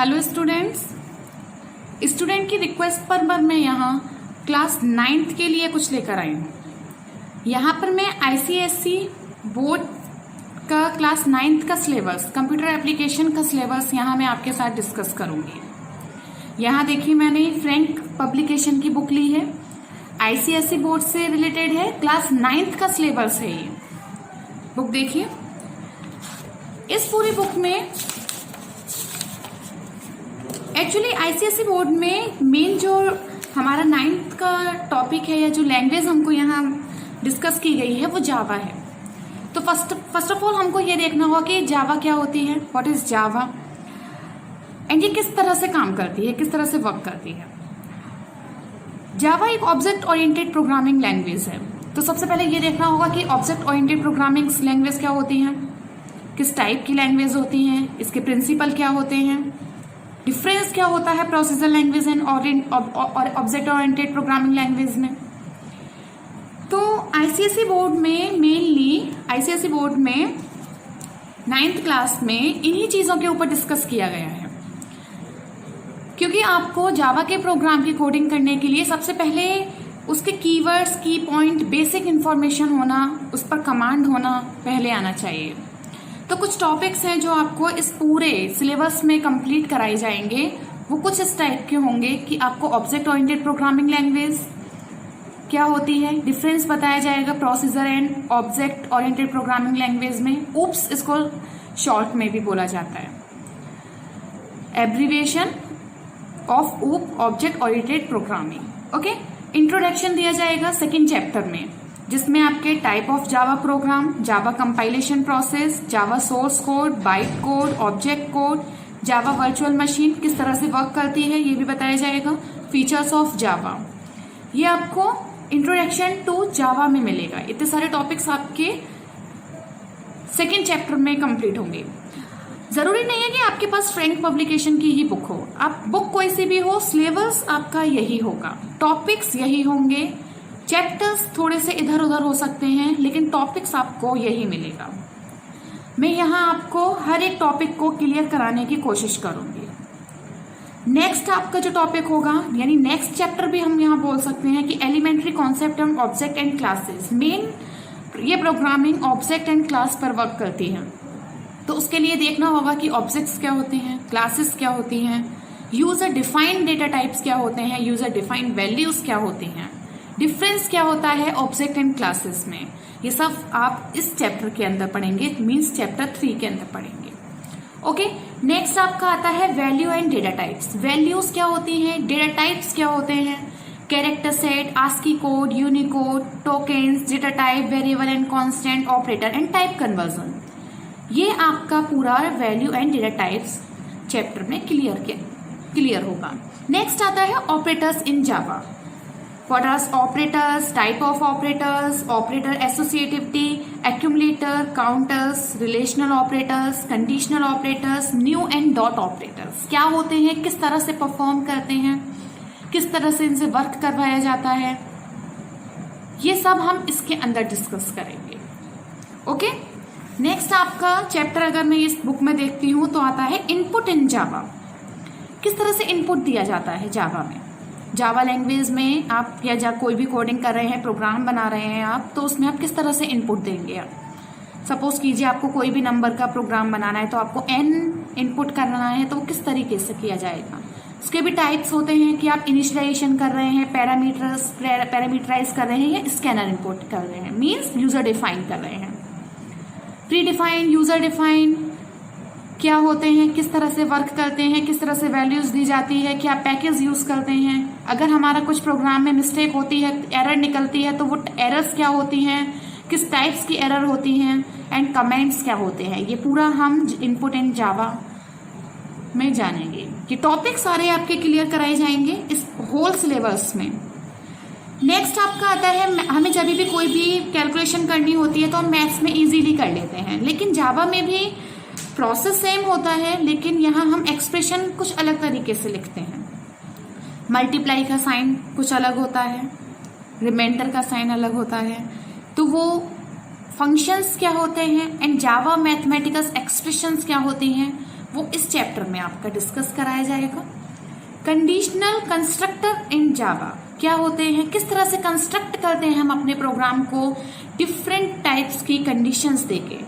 Hello students, student की request पर मैं यहाँ क्लास 9th के लिए कुछ लेकर आई हूँ। यहाँ पर मैं आईसीएसई बोर्ड का क्लास 9th का सिलेबस, कंप्यूटर एप्लीकेशन का सिलेबस यहाँ मैं आपके साथ डिस्कस करूँगी। यहाँ देखिए, मैंने फ्रैंक पब्लिकेशन की बुक ली है, आईसीएसई बोर्ड से रिलेटेड है, क्लास 9th का सिलेबस है ये बुक। देखिए, इस पूरी बुक में एक्चुअली आईसीएसई बोर्ड में मेन जो हमारा 9th का टॉपिक है या जो लैंग्वेज हमको यहाँ डिस्कस की गई है वो जावा है। तो फर्स्ट ऑफ ऑल हमको ये देखना होगा कि जावा क्या होती है, व्हाट इज जावा, एंड ये किस तरह से काम करती है, किस तरह से वर्क करती है। जावा एक ऑब्जेक्ट ओरिएंटेड प्रोग्रामिंग लैंग्वेज है। तो सबसे पहले ये देखना होगा कि ऑब्जेक्ट ओरिएंटेड प्रोग्रामिंग लैंग्वेज क्या होती है, किस टाइप की लैंग्वेज होती हैं, इसके प्रिंसिपल क्या होते हैं, डिफरेंस क्या होता है procedure language and object oriented programming language में। तो आईसीएसई बोर्ड में मेनली आईसीएसई बोर्ड में 9th क्लास में इन्हीं चीजों के ऊपर डिस्कस किया गया है, क्योंकि आपको जावा के प्रोग्राम की कोडिंग करने के लिए सबसे पहले उसके कीवर्ड्स, की पॉइंट, बेसिक इंफॉर्मेशन होना, उस पर कमांड होना पहले आना चाहिए। तो कुछ टॉपिक्स हैं जो आपको इस पूरे सिलेबस में कंप्लीट कराए जाएंगे। वो कुछ इस टाइप के होंगे कि आपको ऑब्जेक्ट ओरिएंटेड प्रोग्रामिंग लैंग्वेज क्या होती है, डिफरेंस बताया जाएगा procedure and object oriented programming language में, ऊप्स इसको शॉर्ट में भी बोला जाता है, एब्रीविएशन ऑफ ऊप, object oriented programming. Okay, introduction दिया जाएगा सेकेंड चैप्टर में, जिसमें आपके type of Java program, Java compilation process, Java source code, byte code, object code, Java virtual machine किस तरह से वर्क करती है ये भी बताया जाएगा, फीचर्स ऑफ जावा, ये आपको इंट्रोडक्शन टू जावा में मिलेगा। इतने सारे टॉपिक्स आपके सेकेंड चैप्टर में कंप्लीट होंगे। जरूरी नहीं है कि आपके पास फ्रैंक पब्लिकेशन की ही बुक हो, आप बुक कोई सी भी हो, सिलेबस आपका यही होगा, टॉपिक्स यही होंगे, चैप्टर्स थोड़े से इधर उधर हो सकते हैं, लेकिन टॉपिक्स आपको यही मिलेगा। मैं यहाँ आपको हर एक टॉपिक को क्लियर कराने की कोशिश करूंगी। नेक्स्ट आपका जो टॉपिक होगा, यानी नेक्स्ट चैप्टर भी हम यहाँ बोल सकते हैं कि elementary concept of object and classes. Main ये प्रोग्रामिंग ऑब्जेक्ट एंड क्लास पर वर्क करती है, तो उसके लिए देखना होगा कि ऑब्जेक्ट्स क्या होते हैं, क्लासेस क्या होती हैं, यूजर डिफाइंड डेटा टाइप्स क्या होते हैं, यूजर डिफाइंड वैल्यूज क्या होती हैं, डिफरेंस क्या होता है ऑब्जेक्ट एंड क्लासेस में। ये सब आप इस चैप्टर के अंदर पढ़ेंगे, मींस चैप्टर 3 के अंदर पढ़ेंगे। ओके, नेक्स्ट आपका आता है value and data types. Values क्या होती हैं, डेटा टाइप्स क्या होते हैं, character set, ASCII code, Unicode, tokens, data type, variable and constant, operator and type conversion. ये आपका पूरा value and data types chapter में क्लियर होगा। नेक्स्ट आता है operators in Java. What are operators, type of operators, operator associativity, accumulator, counters, relational operators, conditional operators, new and dot operators क्या होते हैं, किस तरह से परफॉर्म करते हैं, किस तरह से इनसे वर्क करवाया जाता है, ये सब हम इसके अंदर डिस्कस करेंगे। ओके, नेक्स्ट आपका चैप्टर अगर मैं इस बुक में देखती हूँ तो आता है इनपुट इन जावा। किस तरह से इनपुट दिया जाता है जावा में, जावा लैंग्वेज में आप या कोई भी कोडिंग कर रहे हैं, प्रोग्राम बना रहे हैं आप, तो उसमें आप किस तरह से इनपुट देंगे। आप सपोज कीजिए आपको कोई भी नंबर का प्रोग्राम बनाना है, तो आपको n इनपुट करना है, तो वो किस तरीके से किया जाएगा। उसके भी टाइप्स होते हैं कि आप इनिशियलाइजेशन कर रहे हैं, पैरामीटराइज कर रहे हैं, या स्कैनर इनपुट कर रहे हैं, मीन्स यूजर डिफाइन कर रहे हैं। प्री डिफाइंड, यूजर डिफाइंड क्या होते हैं, किस तरह से वर्क करते हैं, किस तरह से वैल्यूज दी जाती है, क्या पैकेज यूज करते हैं, अगर हमारा कुछ प्रोग्राम में मिस्टेक होती है, एरर निकलती है, तो वो एरर्स क्या होती हैं, किस टाइप्स की एरर होती हैं, एंड कमेंट्स क्या होते हैं, ये पूरा हम इनपुट इन जावा में जानेंगे। ये टॉपिक सारे आपके क्लियर कराए जाएंगे इस होल सिलेबस में। नेक्स्ट आपका आता है, हमें जब भी कोई भी कैलकुलेशन करनी होती है तो हम मैथ्स में इजीली कर लेते हैं, लेकिन जावा में भी प्रोसेस सेम होता है, लेकिन यहाँ हम एक्सप्रेशन कुछ अलग तरीके से लिखते हैं। मल्टीप्लाई का साइन कुछ अलग होता है, रिमाइंडर का साइन अलग होता है, तो वो फंक्शंस क्या होते हैं एंड जावा मैथमेटिकल एक्सप्रेशंस क्या होती हैं वो इस चैप्टर में आपका डिस्कस कराया जाएगा। कंडीशनल कंस्ट्रक्टर इन जावा क्या होते हैं, किस तरह से कंस्ट्रक्ट करते हैं हम अपने प्रोग्राम को डिफरेंट टाइप्स की कंडीशंस देके,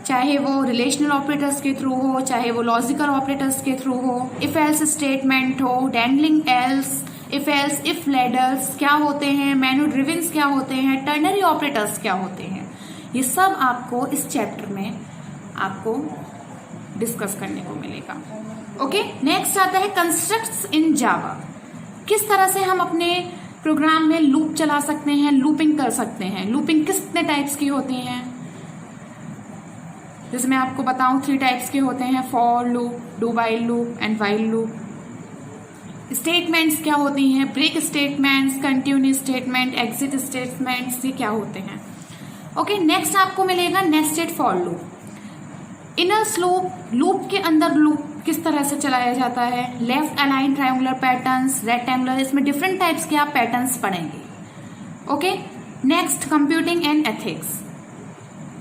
चाहे वो रिलेशनल ऑपरेटर्स के थ्रू हो, चाहे वो लॉजिकल ऑपरेटर्स के थ्रू हो, इफ एल्स स्टेटमेंट हो, dangling else, if else, if ladders क्या होते हैं, मेनू ड्रिवंस क्या होते हैं, टर्नरी ऑपरेटर्स क्या होते हैं, ये सब आपको इस चैप्टर में आपको डिस्कस करने को मिलेगा। ओके, नेक्स्ट आता है कंस्ट्रक्ट्स इन जावा। किस तरह से हम अपने प्रोग्राम में लूप चला सकते हैं, लूपिंग कर सकते हैं। लूपिंग कितने टाइप्स की होती हैं, जैसे मैं आपको बताऊं 3 टाइप्स के होते हैं, for loop, do while loop and while loop. Statements क्या होती हैं, break statements, continue statement, exit statements, ये क्या होते हैं। ओके, नेक्स्ट आपको मिलेगा nested for loop. Inner loop के अंदर लूप किस तरह से चलाया जाता है, left align triangular patterns, rectangular, इसमें डिफरेंट टाइप्स के आप पैटर्न्स पढ़ेंगे। Okay, next computing and ethics.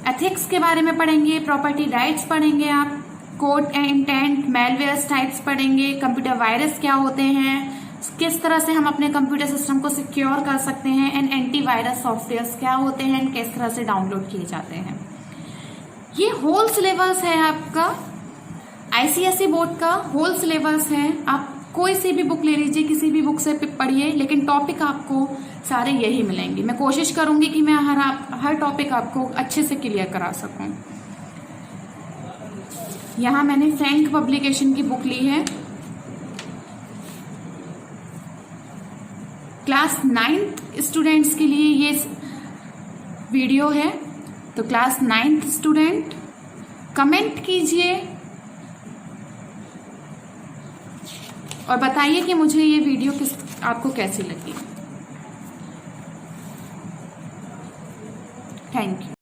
Ethics के बारे में पढ़ेंगे, प्रॉपर्टी राइट्स पढ़ेंगे आप, code and intent, malware types पढ़ेंगे, कंप्यूटर वायरस क्या होते हैं, किस तरह से हम अपने कंप्यूटर सिस्टम को सिक्योर कर सकते हैं, एंड एंटीवायरस सॉफ्टवेयर क्या होते हैं एंड किस तरह से डाउनलोड किए जाते हैं। ये होल सिलेबस है आपका आईसीएसई बोर्ड का, होल सिलेबस है। आप कोई सी भी बुक ले लीजिए, किसी भी बुक से पढ़िए, लेकिन टॉपिक आपको सारे यही मिलेंगे। मैं कोशिश करूंगी कि मैं हर टॉपिक आपको अच्छे से क्लियर करा सकूं। यहाँ मैंने फ्रैंक पब्लिकेशन की बुक ली है, क्लास 9th स्टूडेंट्स के लिए ये वीडियो है। तो क्लास 9th स्टूडेंट कमेंट कीजिए और बताइए कि मुझे ये वीडियो आपको कैसी लगी। Thank you.